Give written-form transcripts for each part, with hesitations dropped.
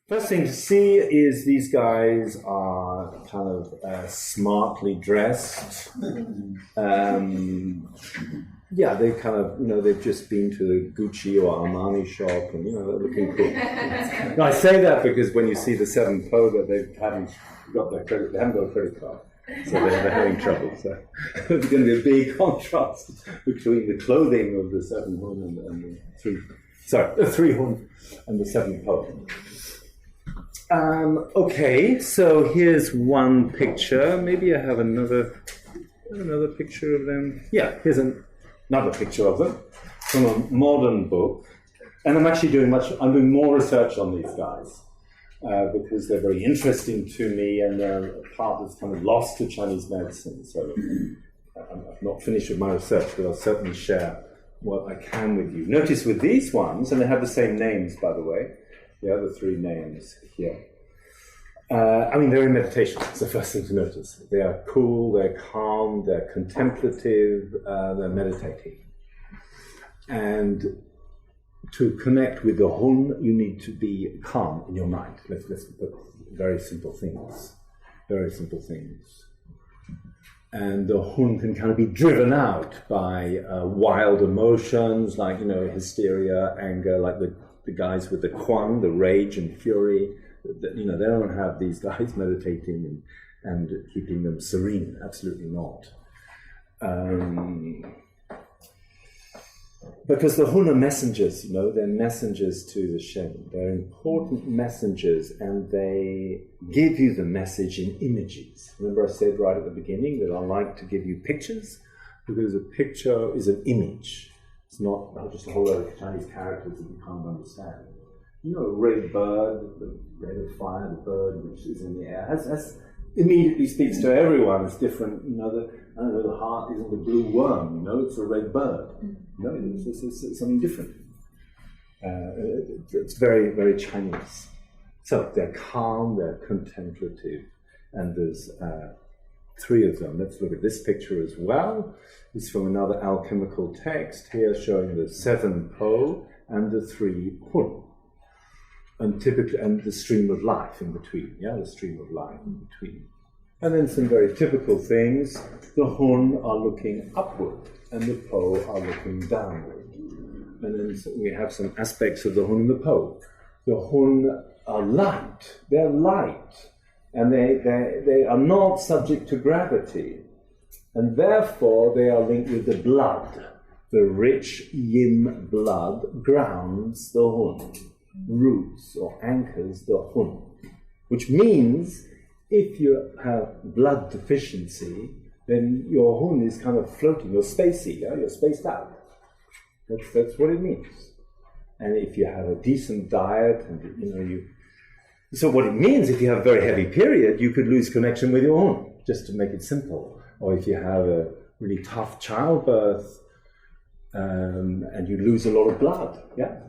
First thing to see is these guys are kind of smartly dressed. Yeah, they kind of, they've just been to the Gucci or Armani shop and, they're looking cool. No, I say that because when you see the 7 Po that they haven't got a credit card. So they're having trouble. So there's going to be a big contrast between the clothing of the 7 Hun and the 3. Sorry, the 3 Hun and the 7 Po. Okay, so here's one picture. Maybe I have another picture of them. Yeah, here's another picture of them from a modern book. And I'm actually doing more research on these guys because they're very interesting to me, and they're a part that's kind of lost to Chinese medicine. So I'm not finished with my research, but I'll certainly share what I can with you. Notice with these ones, and they have the same names, by the way, the other 3 names here. They're in meditation. That's the first thing to notice. They are cool, they're calm, they're contemplative, they're meditating. And to connect with the Hun, you need to be calm in your mind. Let's put very simple things. Very simple things. And the Hun can kind of be driven out by wild emotions, like, hysteria, anger, like the guys with the Quang, the rage and fury. They don't have these guys meditating and keeping them serene. Absolutely not. Because the Hun are messengers, they're messengers to the Shen. They're important messengers, and they give you the message in images. Remember I said right at the beginning that I like to give you pictures, because a picture is an image. It's not just a whole lot of Chinese characters that you can't understand. A red bird, the red of fire, the bird which is in the air, has immediately speaks to everyone. It's different, the heart isn't a blue worm, it's a red bird. It's something different. It's very, very Chinese. So they're calm, they're contemplative, and there's 3 of them. Let's look at this picture as well. It's from another alchemical text here showing the 7 Po and the 3 Hun. And the stream of life in between, the stream of life in between. And then some very typical things. The Hun are looking upward, and the Po are looking downward. And then we have some aspects of the Hun and the Po. The Hun are light, they're light, and they are not subject to gravity. And therefore they are linked with the blood. The rich yin blood grounds the Hun, roots or anchors the Hun, which means if you have blood deficiency, then your Hun is kind of floating, you're spacey, you're spaced out. That's what it means. And if you have a decent diet, and so what it means, if you have a very heavy period, you could lose connection with your Hun, just to make it simple. Or if you have a really tough childbirth, and you lose a lot of blood,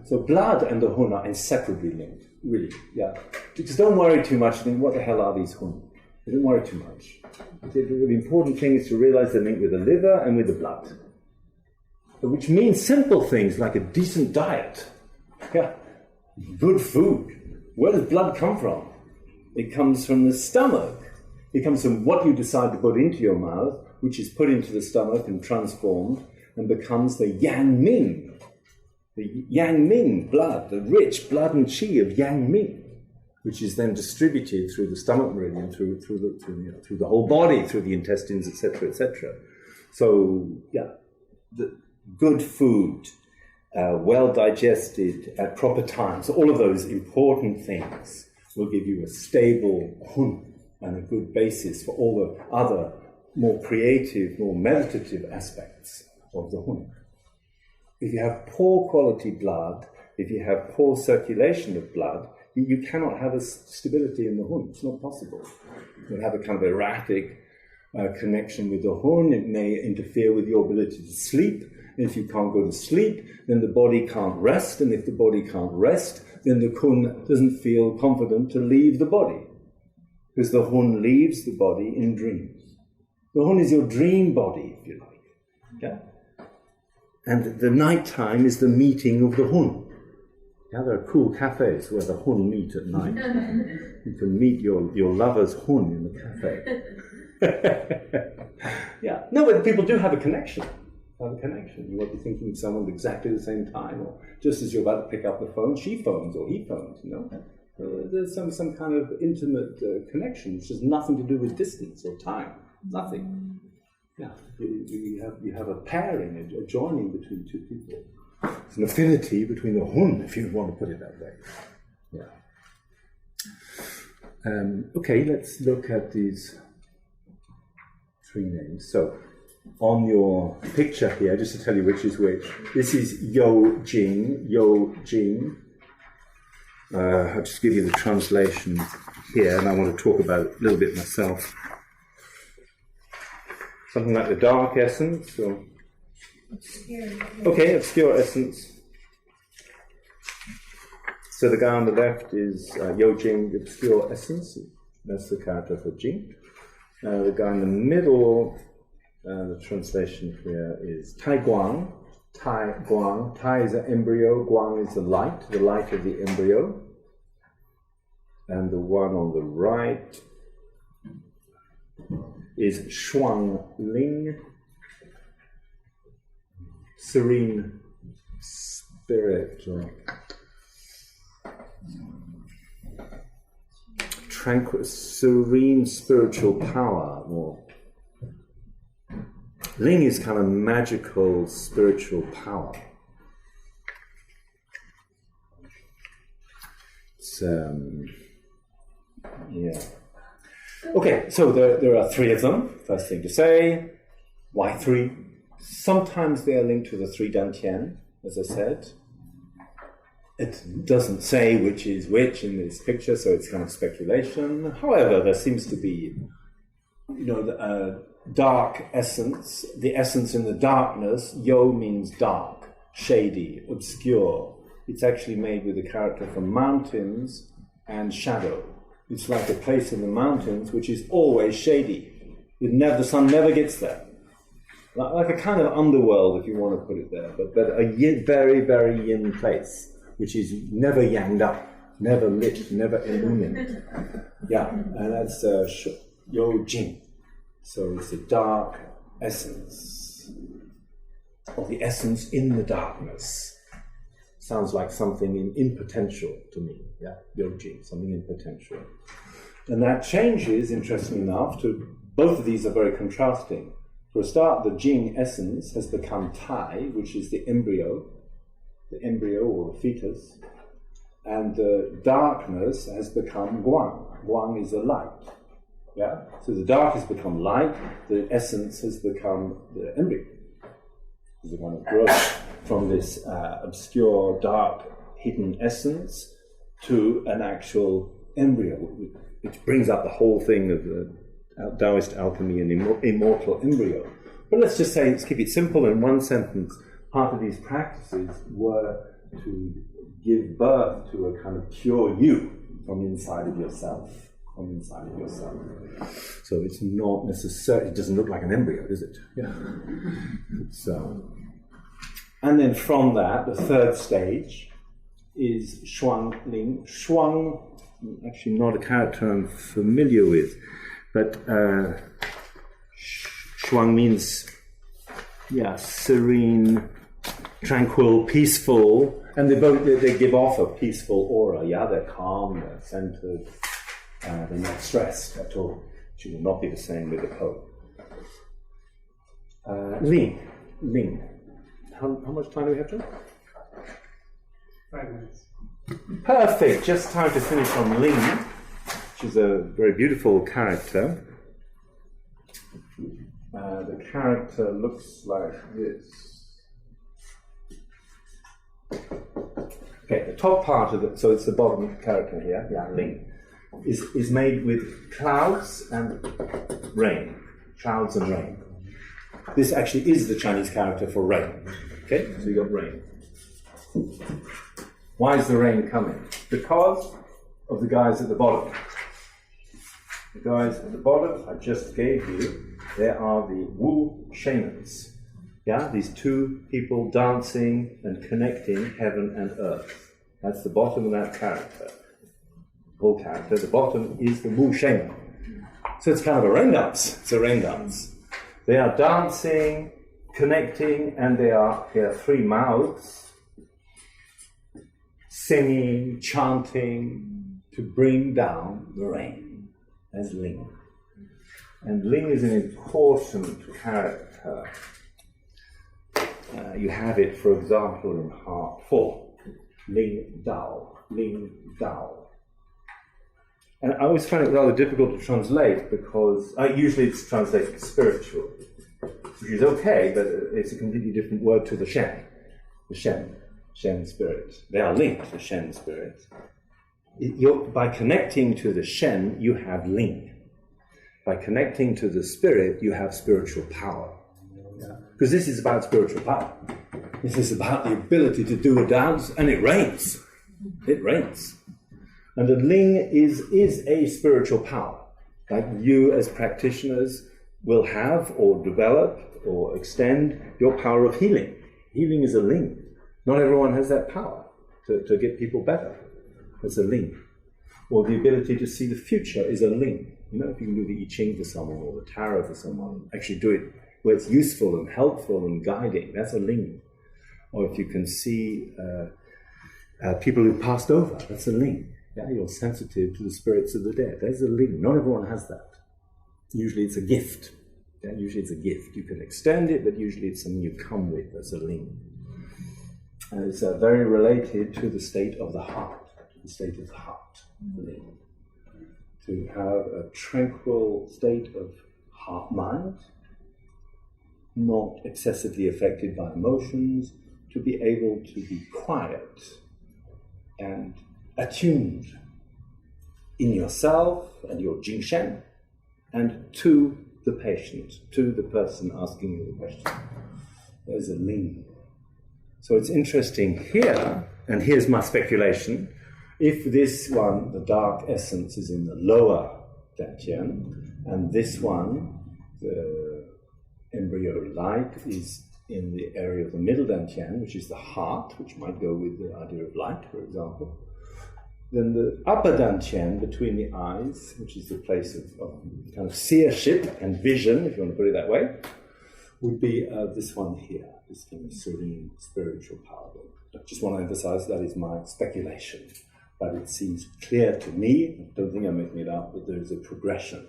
So blood and the Hun are inseparably linked, really, Just don't worry too much. Think, what the hell are these Hun? Don't worry too much. The important thing is to realize they're linked with the liver and with the blood, which means simple things like a decent diet, good food. Where does blood come from? It comes from the stomach. It comes from what you decide to put into your mouth, which is put into the stomach and transformed, and becomes the Yang Ming. The Yang Ming blood, the rich blood and qi of Yang Ming, which is then distributed through the stomach meridian, through the whole body, through the intestines, etc., etc. So, the good food, well digested at proper times, all of those important things will give you a stable Hun and a good basis for all the other more creative, more meditative aspects of the Hun. If you have poor quality blood, if you have poor circulation of blood, you cannot have a stability in the Hun. It's not possible. You'll have a kind of erratic connection with the Hun. It may interfere with your ability to sleep. And if you can't go to sleep, then the body can't rest. And if the body can't rest, then the Kun doesn't feel confident to leave the body, because the Hun leaves the body in dreams. The Hun is your dream body, if you like. And the night time is the meeting of the Hun. Yeah, there are cool cafes where the hun meet at night. You can meet your lover's hun in the cafe. Yeah, no, but people do have a connection. You might be thinking of someone at exactly the same time, or just as you're about to pick up the phone, she phones or he phones, you know. There's some kind of intimate connection, which has nothing to do with distance or time. Nothing. Yeah, you have a pairing, a joining between two people. It's an affinity between the hun, if you want to put it that way. Yeah. Okay, let's look at these three names. So, on your picture here, just to tell you which is which, this is Yo Jing. I'll just give you the translation here, and I want to talk about it a little bit myself. Something like the dark essence, or obscure essence. So the guy on the left is Yo Jing, obscure essence. That's the character for Jing. The guy in the middle, the translation here is Tai Guang. Tai is an embryo, Guang is the light of the embryo. And the one on the right is Xuan Ling, serene spirit, or tranquil, serene spiritual power, or Ling is kind of magical spiritual power. It's, yeah. Okay, so there are three of them. First thing to say, why three? Sometimes they are linked to the three Dantian, as I said. It doesn't say which is which in this picture, so it's kind of speculation. However, there seems to be, dark essence, the essence in the darkness. Yo means dark, shady, obscure. It's actually made with the character from mountains and shadow. It's like a place in the mountains which is always shady. The sun never gets there. Like a kind of underworld, if you want to put it there, but a very, very yin place, which is never yanged up, never lit, never illumined. Yeah, and that's Yo Jing. So it's the dark essence, or the essence in the darkness. Sounds like something in potential to me, yeah, Yo Jing, something in potential. And that changes, interestingly enough, to both of these are very contrasting. For a start, the Jing essence has become Tai, which is the embryo or the fetus, and the darkness has become Guang. Guang is the light. Yeah? So the dark has become light, the essence has become the embryo. It's the one that grows from this obscure, dark, hidden essence to an actual embryo, which brings up the whole thing of the Daoist alchemy and immortal embryo. But let's just say, let's keep it simple in one sentence. Part of these practices were to give birth to a kind of pure you from inside of yourself. So it's not necessarily, it doesn't look like an embryo, does it? Yeah. And then from that, the third stage is Xuan Ling. Xuan, actually not a character I'm familiar with, but Xuan means, serene, tranquil, peaceful, and they give off a peaceful aura. Yeah, they're calm, they're centered, they're not stressed at all. Which will not be the same with the Pope. Ling. How much time do we have to? 5 minutes. Perfect. Just time to finish on Ling, which is a very beautiful character. The character looks like this. Okay, the top part of it, so it's the bottom character here, Ling, is made with clouds and rain. Clouds and rain. This actually is the Chinese character for rain. Okay, so you got rain. Why is the rain coming? Because of the guys at the bottom. The guys at the bottom I just gave you, they are the Wu shamans. Yeah, these two people dancing and connecting heaven and earth. That's the bottom of that character. Whole character. The bottom is the Wu Shen. So it's kind of a rain dance. It's a rain dance. They are dancing, connecting, and there are three mouths, singing, chanting, to bring down the rain as Ling. And Ling is an important character. You have it, for example, in Heart 4. Ling Dao, Ling Dao. And I always find it rather difficult to translate because usually it's translated spiritual, which is okay, but it's a completely different word to the shen. The shen spirit. They are linked, the shen spirit. By connecting to the shen, you have ling. By connecting to the spirit, you have spiritual power. Because this is about spiritual power. This is about the ability to do a dance, and it rains. It rains. And the ling is a spiritual power, like you as practitioners will have or develop or extend your power of healing. Healing is a ling. Not everyone has that power to get people better. It's a ling. Or the ability to see the future is a ling. You know, if you can do the I Ching for someone or the tarot for someone, actually do it where it's useful and helpful and guiding, that's a ling. Or if you can see people who passed over, that's a ling. Yeah, you're sensitive to the spirits of the dead. There's a ling. Not everyone has that. Usually it's a gift. Yeah, usually it's a gift. You can extend it, but usually it's something you come with as a ling. And it's very related to the state of the heart, the state of the heart, the ling. To have a tranquil state of heart-mind, not excessively affected by emotions, to be able to be quiet and attuned in yourself and your Jingshen and to the patient, to the person asking you the question. There's a ling. So it's interesting here, and here's my speculation, if this one, the dark essence, is in the lower dantian, and this one, the embryo light, is in the area of the middle dantian, which is the heart, which might go with the idea of light, for example, then the upper dantian between the eyes, which is the place of kind of seership and vision, if you want to put it that way, would be this one here, this kind of serene spiritual power. I just want to emphasize that is my speculation, but it seems clear to me, I don't think I'm making it up, that there is a progression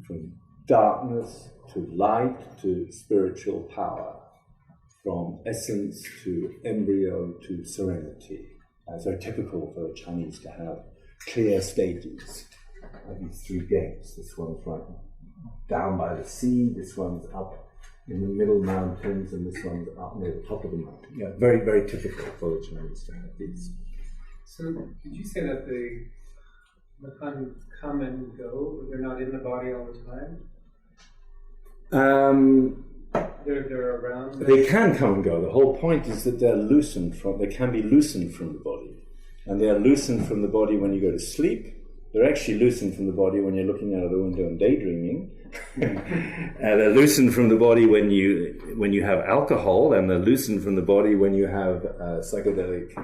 from darkness to light to spiritual power, from essence to embryo to serenity. It's very typical for the Chinese to have clear stages, like these three gates. This one's right down by the sea, this one's up in the middle mountains, and this one's up near the top of the mountain. Yeah, very, very typical for the Chinese to have these. So, did you say that the Hun come and go, but they're not in the body all the time? They're around. They can come and go. The whole point is that they can be loosened from the body. And they are loosened from the body when you go to sleep. They're actually loosened from the body when you're looking out of the window and daydreaming. They're loosened from the body when you have alcohol, and they're loosened from the body when you have psychedelic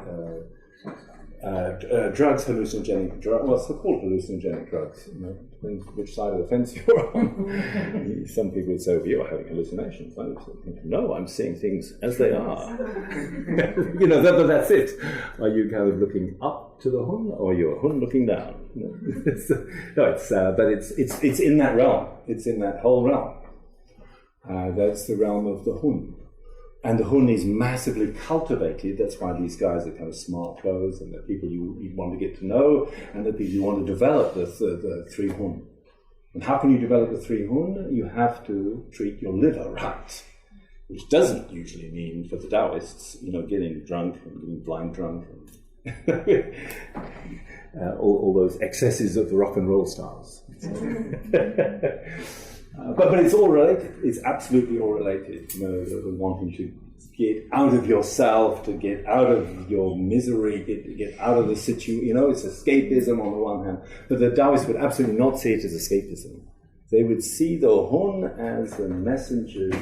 drugs, hallucinogenic drugs. Well, they're called hallucinogenic drugs. You know, depends which side of the fence you're on. Some people would say, "Oh, you're having hallucinations." I would think, "No, I'm seeing things as they are." You know, that's it. Are you kind of looking up to the Hun, or you're Hun looking down? You know? But it's in that realm. It's in that whole realm. That's the realm of the Hun. And the Hun is massively cultivated. That's why these guys are kind of smart clothes, and the people you want to get to know, and the people you want to develop the three Hun. And how can you develop the three Hun? You have to treat your liver right, which doesn't usually mean, for the Daoists, you know, getting drunk and getting blind drunk, and all those excesses of the rock and roll stars. But it's all related. It's absolutely all related. You know, the wanting to get out of yourself, to get out of your misery, get out of the situation. You know, it's escapism on the one hand. But the Taoists would absolutely not see it as escapism. They would see the Hun as the messengers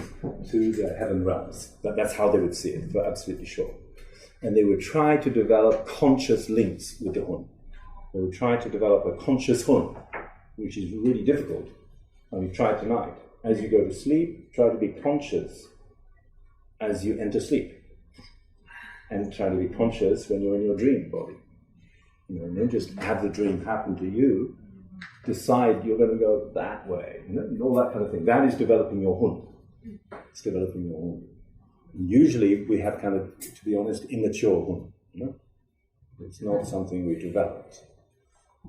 to the heaven realms. That's how they would see it, for absolutely sure. and they would try to develop conscious links with the Hun. They would try to develop a conscious Hun, which is really difficult. And we try tonight. As you go to sleep, try to be conscious as you enter sleep. And try to be conscious when you're in your dream body. You know, and don't just have the dream happen to you. Decide you're going to go that way, and all that kind of thing. That is developing your Hun. It's developing your Hun. And usually we have kind of, to be honest, immature Hun. You know? It's not something we developed.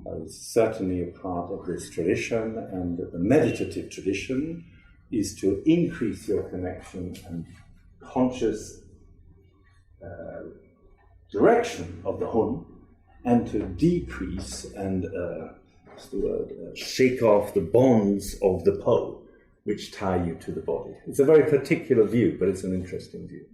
It's certainly a part of this tradition, and the meditative tradition is to increase your connection and conscious direction of the Hun, and to decrease and shake off the bonds of the Po, which tie you to the body. It's a very particular view, but it's an interesting view.